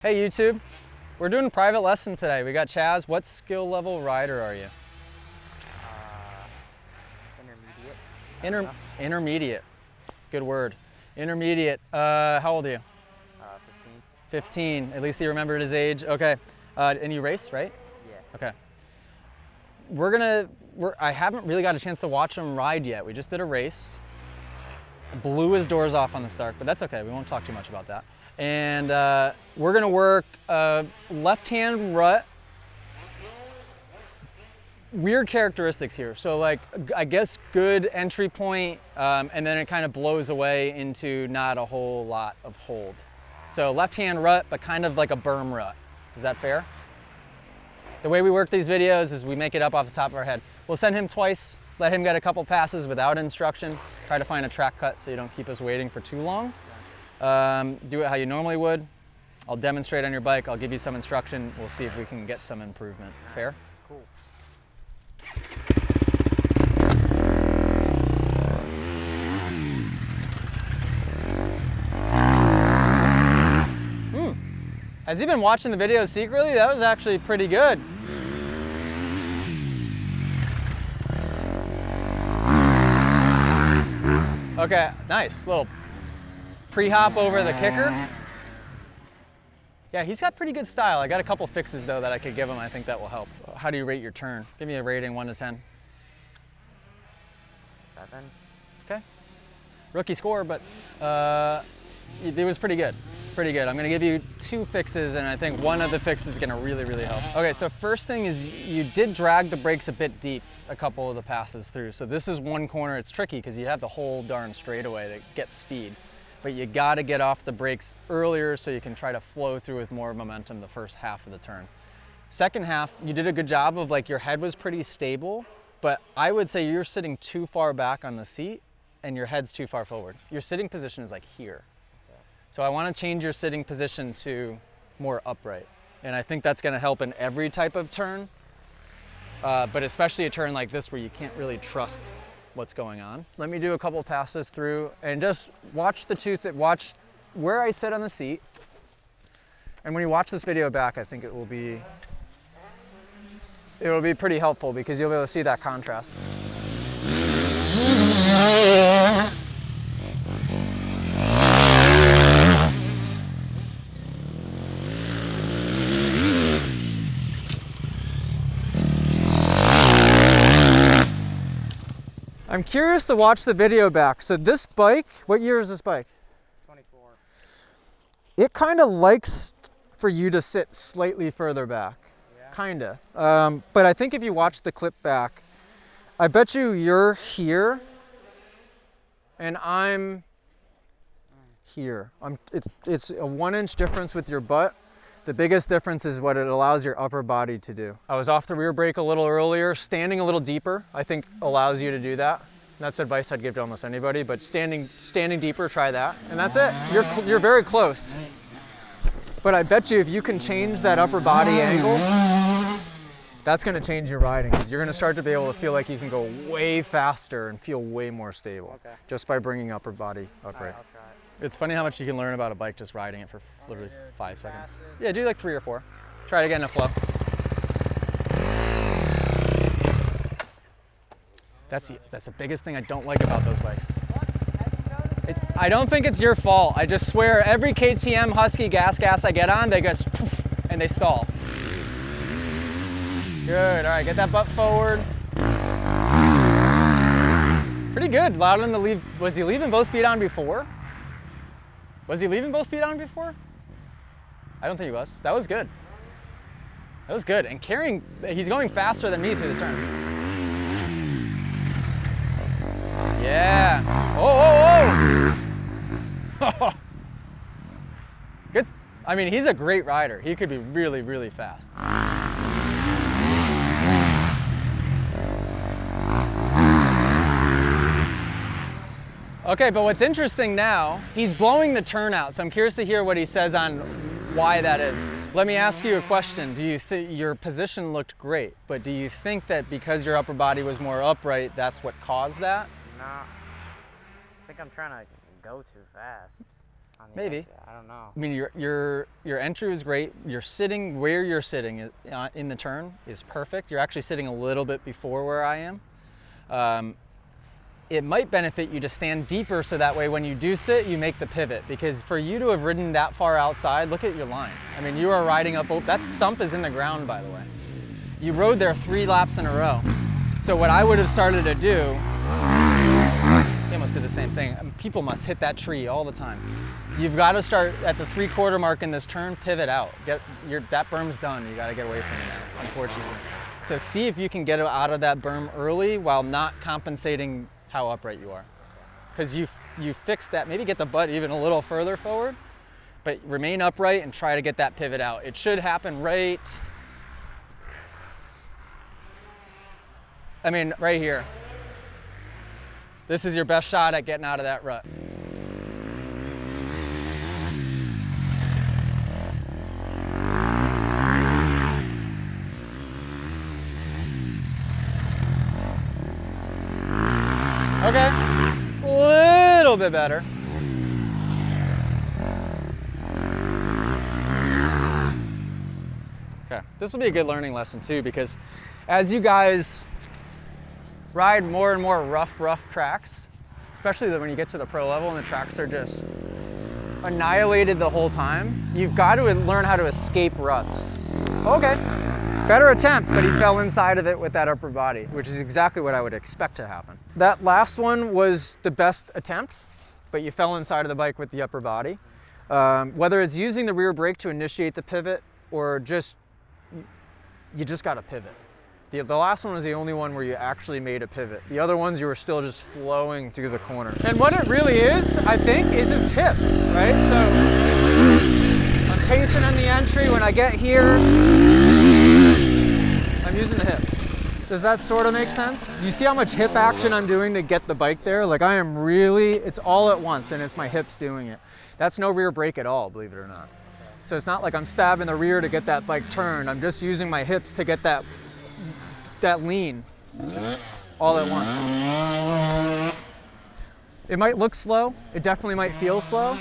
Hey YouTube, we're doing a private lesson today. We got Chaz. What skill level rider are you? Intermediate. Intermediate. Good word. Intermediate. How old are you? 15. 15. At least he remembered his age. Okay. And you race, right? Yeah. Okay. I haven't really got a chance to watch him ride yet. We just did a race. Blew his doors off on the start, but that's okay. We won't talk too much about that. And we're gonna work left-hand rut. Weird characteristics here. So like, I guess good entry point, and then it kind of blows away into not a whole lot of hold. So left-hand rut, but kind of like a berm rut. Is that fair? The way we work these videos is we make it up off the top of our head. We'll send him twice, let him get a couple passes without instruction, try to find a track cut so you don't keep us waiting for too long. Do it how you normally would. I'll demonstrate on your bike, I'll give you some instruction, we'll see if we can get some improvement. Fair? Cool. Has he been watching the videos secretly? That was actually pretty good. Okay, nice. Little pre-hop over the kicker. Yeah, he's got pretty good style. I got a couple fixes though that I could give him. I think that will help. How do you rate your turn? Give me a rating, 1 to 10. 7. Okay. Rookie score, but it was pretty good. Pretty good. I'm gonna give you 2 fixes, and I think one of the fixes is gonna really, really help. Okay, so first thing is you did drag the brakes a bit deep a couple of the passes through. So this is one corner, it's tricky because you have the whole darn straightaway to get speed. But you gotta get off the brakes earlier so you can try to flow through with more momentum the first half of the turn. Second half, you did a good job of like your head was pretty stable, but I would say you're sitting too far back on the seat and your head's too far forward. Your sitting position is like here. So I want to change your sitting position to more upright. And I think that's going to help in every type of turn, but especially a turn like this where you can't really trust what's going on. Let me do a couple passes through and just watch watch where I sit on the seat. And when you watch this video back, I think it will be pretty helpful because you'll be able to see that contrast. I'm curious to watch the video back. So this bike, what year is this bike? 24. It kind of likes for you to sit slightly further back, Yeah. kinda. But I think if you watch the clip back, I bet you're here and I'm here. It's a 1-inch difference with your butt. The biggest difference is what it allows your upper body to do. I was off the rear brake a little earlier. Standing a little deeper, I think allows you to do that. That's advice I'd give to almost anybody, but standing deeper, try that. And that's it, you're very close. But I bet you if you can change that upper body angle, that's gonna change your riding. You're gonna start to be able to feel like you can go way faster and feel way more stable. Okay. Just by bringing upper body upright. All right, I'll try it. It's funny how much you can learn about a bike just riding it for literally 5 seconds. Yeah, do like 3 or 4. Try it again in a flow. That's the biggest thing I don't like about those bikes. I don't think it's your fault. I just swear every KTM Husky gas I get on, they go poof, and they stall. Good, all right, get that butt forward. Pretty good, allowed him to leave. Was he leaving both feet on before? Was he leaving both feet on before? I don't think he was. That was good. That was good. And carrying, he's going faster than me through the turn. Yeah. Oh, oh, oh. Good. I mean, he's a great rider. He could be really, really fast. Okay, but what's interesting now, he's blowing the turnout, so I'm curious to hear what he says on why that is. Let me ask you a question. Do you think your position looked great, but do you think that because your upper body was more upright, that's what caused that? No. I think I'm trying to go too fast. On the Maybe. exit, I don't know. I mean, your entry was great. You're sitting where you're sitting in the turn is perfect. You're actually sitting a little bit before where I am. It might benefit you to stand deeper so that way when you do sit, you make the pivot. Because for you to have ridden that far outside, look at your line. I mean, you are riding up, that stump is in the ground, by the way. You rode there 3 laps in a row. So what I would have started to do, they must do the same thing. People must hit that tree all the time. You've got to start at the 3/4 mark in this turn, pivot out. That berm's done. You got to get away from it now, unfortunately. So see if you can get out of that berm early while not compensating how upright you are. Because you fixed that, maybe get the butt even a little further forward, but remain upright and try to get that pivot out. It should happen right here. This is your best shot at getting out of that rut. Okay, a little bit better. Okay, this will be a good learning lesson too, because as you guys ride more and more rough tracks, especially when you get to the pro level and the tracks are just annihilated the whole time, you've got to learn how to escape ruts. Okay, better attempt, but he fell inside of it with that upper body, which is exactly what I would expect to happen. That last one was the best attempt, but you fell inside of the bike with the upper body. Whether it's using the rear brake to initiate the pivot or you just got to pivot. The last one was the only one where you actually made a pivot. The other ones, you were still just flowing through the corner. And what it really is, I think, is its hips, right? So I'm patient on the entry. When I get here, I'm using the hips. Does that sort of make sense? You see how much hip action I'm doing to get the bike there? Like I am really, it's all at once and it's my hips doing it. That's no rear brake at all, believe it or not. So it's not like I'm stabbing the rear to get that bike turned. I'm just using my hips to get that lean all at once. It might look slow. It definitely might feel slow,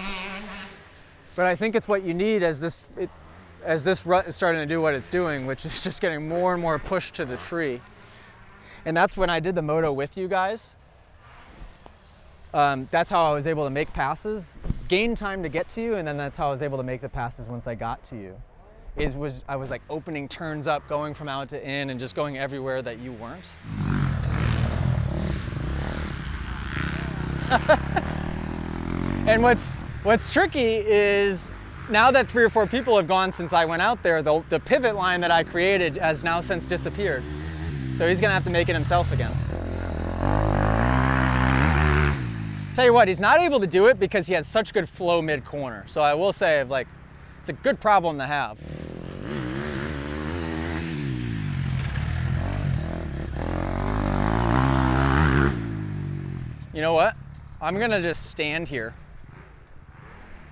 but I think it's what you need as this rut is starting to do what it's doing, which is just getting more and more pushed to the tree. And that's when I did the moto with you guys. That's how I was able to make passes, gain time to get to you, and then that's how I was able to make the passes once I got to you. I was like opening turns up, going from out to in, and just going everywhere that you weren't. And what's tricky is now that 3 or 4 people have gone since I went out there, the pivot line that I created has now since disappeared. So he's gonna have to make it himself again. Tell you what, he's not able to do it because he has such good flow mid-corner. So I will say, like, it's a good problem to have. You know what? I'm gonna just stand here.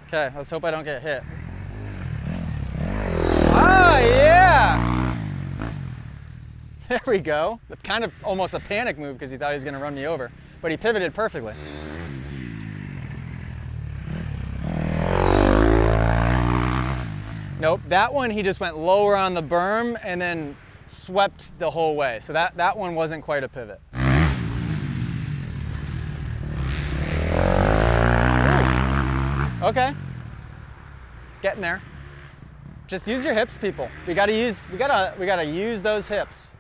Okay, let's hope I don't get hit. Ah, yeah! There we go. Kind of almost a panic move because he thought he was gonna run me over, but he pivoted perfectly. Nope, that one he just went lower on the berm and then swept the whole way. So that one wasn't quite a pivot. Okay, getting there. Just use your hips, people. We gotta use those hips.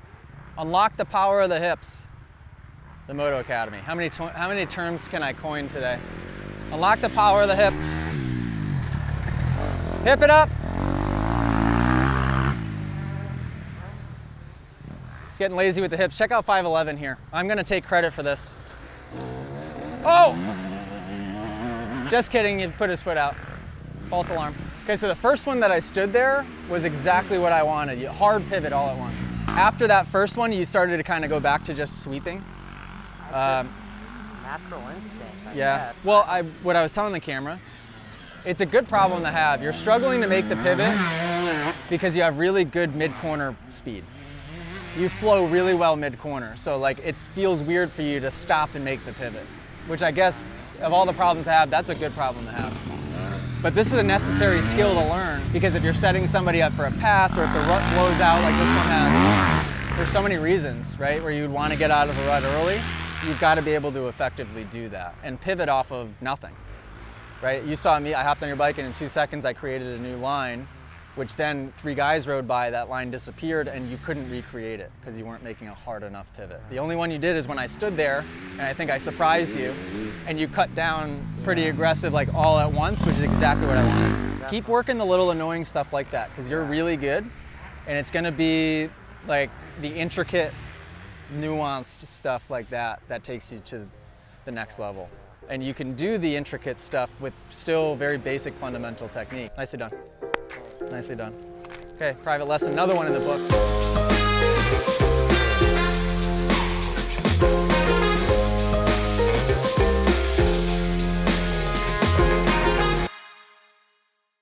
Unlock the power of the hips. The Moto Academy. How many terms can I coin today? Unlock the power of the hips. Hip it up. It's getting lazy with the hips. Check out 511 here. I'm gonna take credit for this. Oh! Just kidding, he put his foot out. False alarm. Okay, so the first one that I stood there was exactly what I wanted. Hard pivot all at once. After that first one, you started to kind of go back to just sweeping. Natural instinct, I guess. Well, what I was telling the camera, it's a good problem to have. You're struggling to make the pivot because you have really good mid-corner speed. You flow really well mid-corner, so like it feels weird for you to stop and make the pivot, which I guess of all the problems to have, that's a good problem to have. But this is a necessary skill to learn, because if you're setting somebody up for a pass, or if the rut blows out like this one has, there's so many reasons, right, where you'd want to get out of a rut early. You've got to be able to effectively do that and pivot off of nothing, right? You saw me, I hopped on your bike, and in 2 seconds I created a new line, which then 3 guys rode by, that line disappeared, and you couldn't recreate it because you weren't making a hard enough pivot. The only one you did is when I stood there, and I think I surprised you, and you cut down pretty aggressive, like all at once, which is exactly what I wanted. Keep working the little annoying stuff like that, because you're really good, and it's gonna be like the intricate, nuanced stuff like that that takes you to the next level. And you can do the intricate stuff with still very basic fundamental technique. Nicely done. Nicely done. Okay, private lesson, another one in the book.